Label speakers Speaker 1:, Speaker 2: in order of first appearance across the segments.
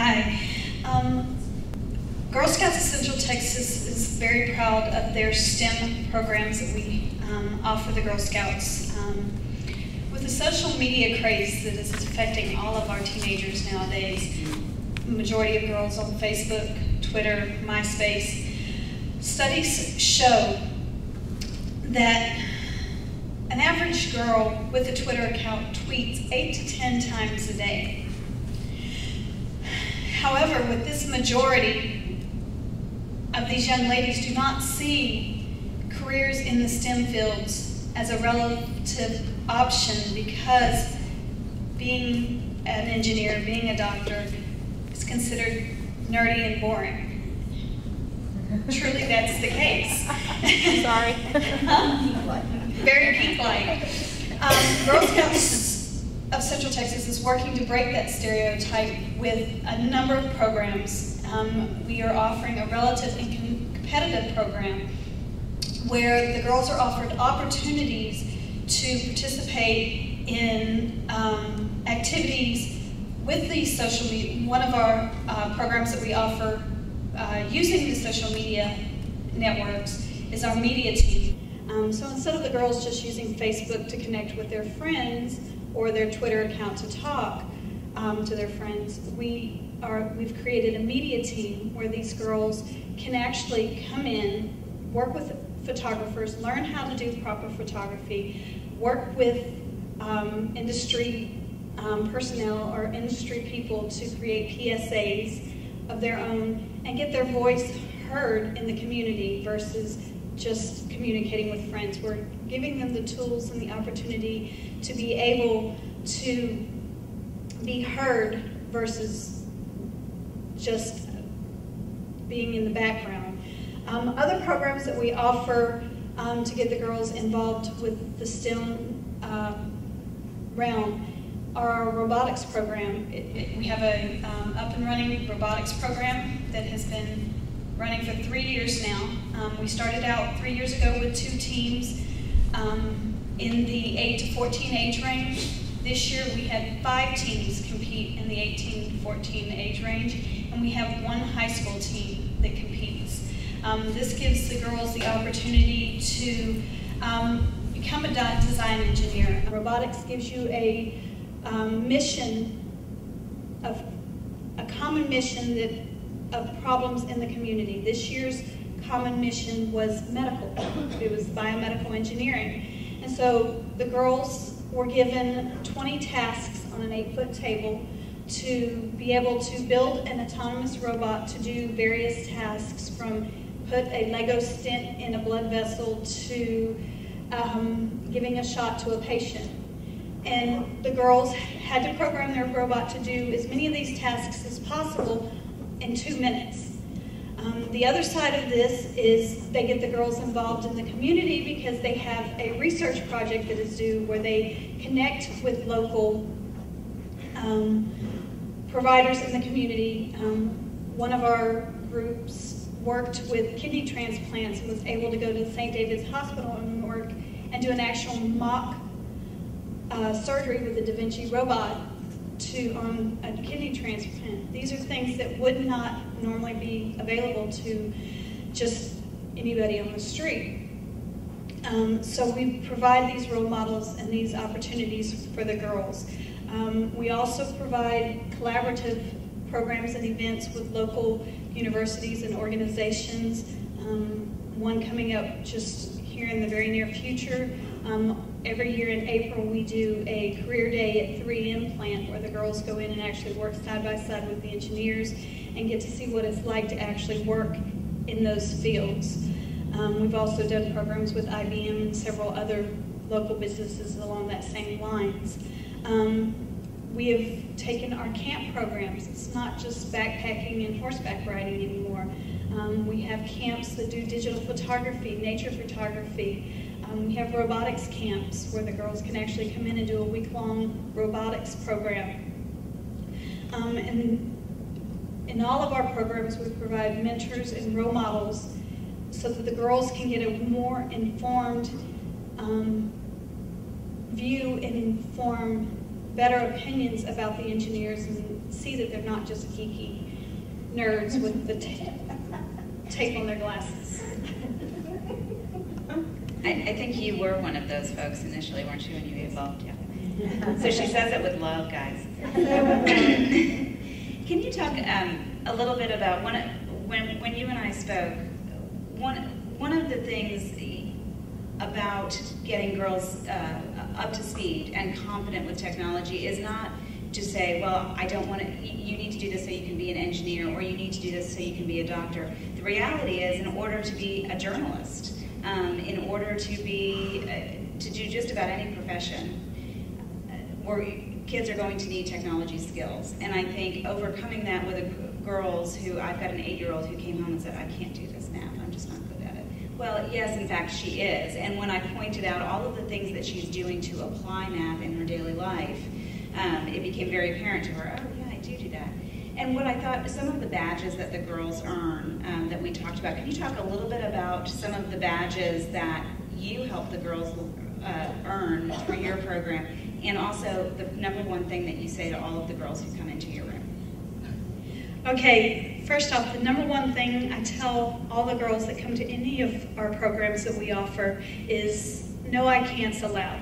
Speaker 1: Hi. Girl Scouts of Central Texas is very proud of their STEM programs that we offer the Girl Scouts. With the social media craze that is affecting all of our teenagers nowadays, the majority of girls on Facebook, Twitter, MySpace, studies show that an average girl with a Twitter account tweets 8 to 10 times a day. However, with this majority of these young ladies do not see careers in the STEM fields as a relative option because being an engineer, being a doctor is considered nerdy and boring. Truly, that's the case.
Speaker 2: Sorry.
Speaker 1: Very geek-like. Girl Scouts of Central Texas is working to break that stereotype with a number of programs. We are offering a relative and competitive program where the girls are offered opportunities to participate in activities with these social media. One of our programs that we offer using the social media networks is our media team. So instead of the girls just using Facebook to connect with their friends or their Twitter account to talk to their friends, we've created a media team where these girls can actually come in, work with photographers, learn how to do proper photography, work with industry personnel or industry people to create PSAs of their own and get their voice heard in the community versus just communicating with friends. We're giving them the tools and the opportunity to be able to be heard versus just being in the background. Other programs that we offer to get the girls involved with the STEM realm are our robotics program. We have a up and running robotics program that has been running for 3 years now. We started out 3 years ago with 2 teams in the 8 to 14 age range. This year we had 5 teams compete in the 18 to 14 age range, and we have 1 high school team that competes. This gives the girls the opportunity to become a design engineer. Robotics gives you a mission of a common mission of problems in the community. This year's common mission was medical. It was biomedical engineering. And so the girls were given 20 tasks on an 8-foot table to be able to build an autonomous robot to do various tasks, from put a Lego stent in a blood vessel to giving a shot to a patient. And the girls had to program their robot to do as many of these tasks as possible in 2 minutes. The other side of this is they get the girls involved in the community because they have a research project that is due where they connect with local providers in the community. One of our groups worked with kidney transplants and was able to go to St. David's Hospital in New York and do an actual mock surgery with a Da Vinci robot on a kidney transplant. These are things that would not normally be available to just anybody on the street. So we provide these role models and these opportunities for the girls. We also provide collaborative programs and events with local universities and organizations. One coming up just here in the very near future. Every year in April we do a career day at 3M plant where the girls go in and actually work side by side with the engineers and get to see what it's like to actually work in those fields. We've also done programs with IBM and several other local businesses along that same lines. We have taken our camp programs. It's not just backpacking and horseback riding anymore. We have camps that do digital photography, nature photography. We have robotics camps where the girls can actually come in and do a week-long robotics program. And in all of our programs, we provide mentors and role models so that the girls can get a more informed view and informed better opinions about the engineers and see that they're not just geeky nerds with the tape on their glasses.
Speaker 2: I think you were one of those folks initially, weren't you, when you evolved? Yeah. So she says it with love, guys. Can you talk a little bit about when you and I spoke? One of the things about getting girls up to speed and confident with technology is not to say, well, I don't want to, you need to do this so you can be an engineer, or you need to do this so you can be a doctor. The reality is, in order to be a journalist, in order to do just about any profession, where kids are going to need technology skills. And I think overcoming that with girls who, I've got an 8-year-old who came home and said, I can't do this math, I'm just not good at it. Well, yes, in fact, she is. And when I pointed out all of the things that she's doing to apply math in her daily life, it became very apparent to her, oh yeah, I do that. And what I thought, some of the badges that the girls earn that we talked about, can you talk a little bit about some of the badges that you help the girls earn through your program, and also the #1 thing that you say to all of the girls who come into your room?
Speaker 1: Okay, first off, the #1 thing I tell all the girls that come to any of our programs that we offer is no I can'ts allowed.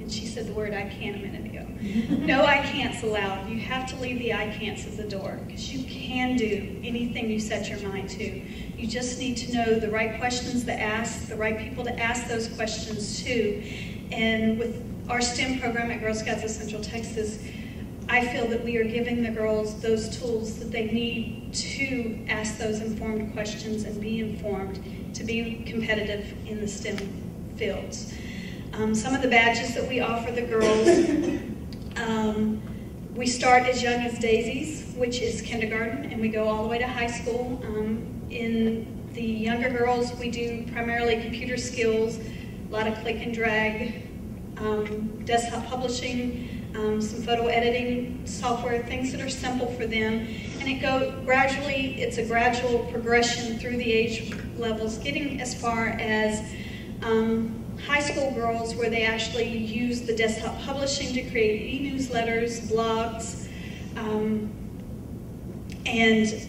Speaker 1: And she said the word I can't a minute ago. No I can'ts allowed. You have to leave the I can'ts at the door, because you can do anything you set your mind to. You just need to know the right questions to ask, the right people to ask those questions to. And with our STEM program at Girl Scouts of Central Texas, I feel that we are giving the girls those tools that they need to ask those informed questions and be informed to be competitive in the STEM fields. Some of the badges that we offer the girls, we start as young as daisies, which is kindergarten, and we go all the way to high school. In the younger girls, we do primarily computer skills, a lot of click and drag, desktop publishing, some photo editing software, things that are simple for them. And it's a gradual progression through the age levels, getting as far as high school girls, where they actually use the desktop publishing to create e-newsletters, blogs, and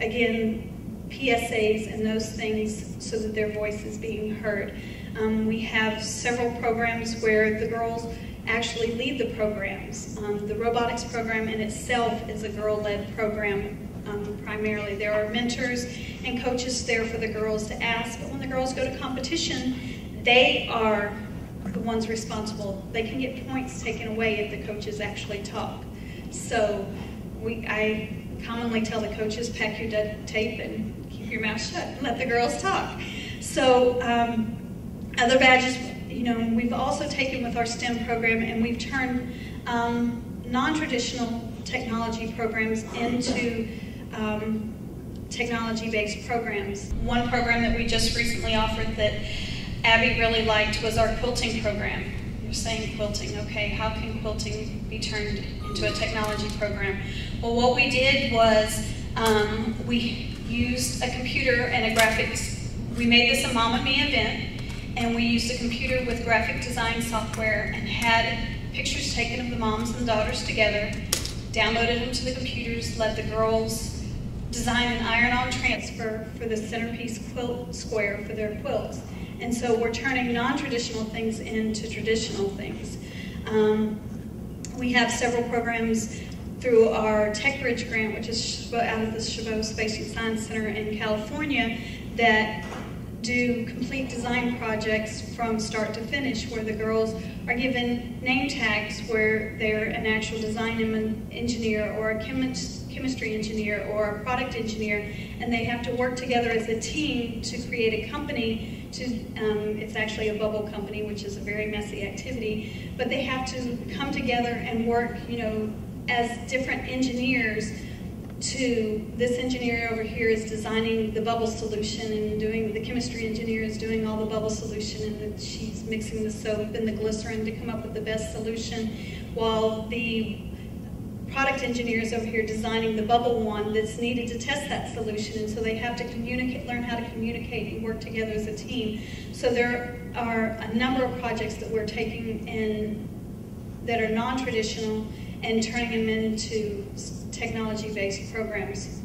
Speaker 1: again, PSAs and those things, so that their voice is being heard. We have several programs where the girls actually lead the programs. The robotics program in itself is a girl-led program primarily. There are mentors and coaches there for the girls to ask, but when the girls go to competition, they are the ones responsible. They can get points taken away if the coaches actually talk. So I commonly tell the coaches, pack your tape and keep your mouth shut and let the girls talk. So other badges, we've also taken with our STEM program, and we've turned non-traditional technology programs into technology-based programs. One program that we just recently offered that Abby really liked was our quilting program. You're saying quilting, okay, how can quilting be turned into a technology program? Well, what we did was we used a computer and a graphics. We made this a Mom and Me event, and we used a computer with graphic design software and had pictures taken of the moms and daughters together, downloaded them to the computers, let the girls design an iron-on transfer for the centerpiece quilt square for their quilts. And so we're turning non-traditional things into traditional things. We have several programs through our Tech Bridge grant, which is out of the Chabot Space and Science Center in California, that do complete design projects from start to finish, where the girls are given name tags where they're an actual design engineer or a chemistry engineer or a product engineer, and they have to work together as a team to create a company. It's actually a bubble company, which is a very messy activity, but they have to come together and work, as different engineers. This engineer over here is designing the bubble solution, and the chemistry engineer is doing all the bubble solution, and then she's mixing the soap and the glycerin to come up with the best solution, while the product engineer is over here designing the bubble wand that's needed to test that solution. And so they have to learn how to communicate and work together as a team. So there are a number of projects that we're taking and that are non-traditional and turning them into technology-based programs.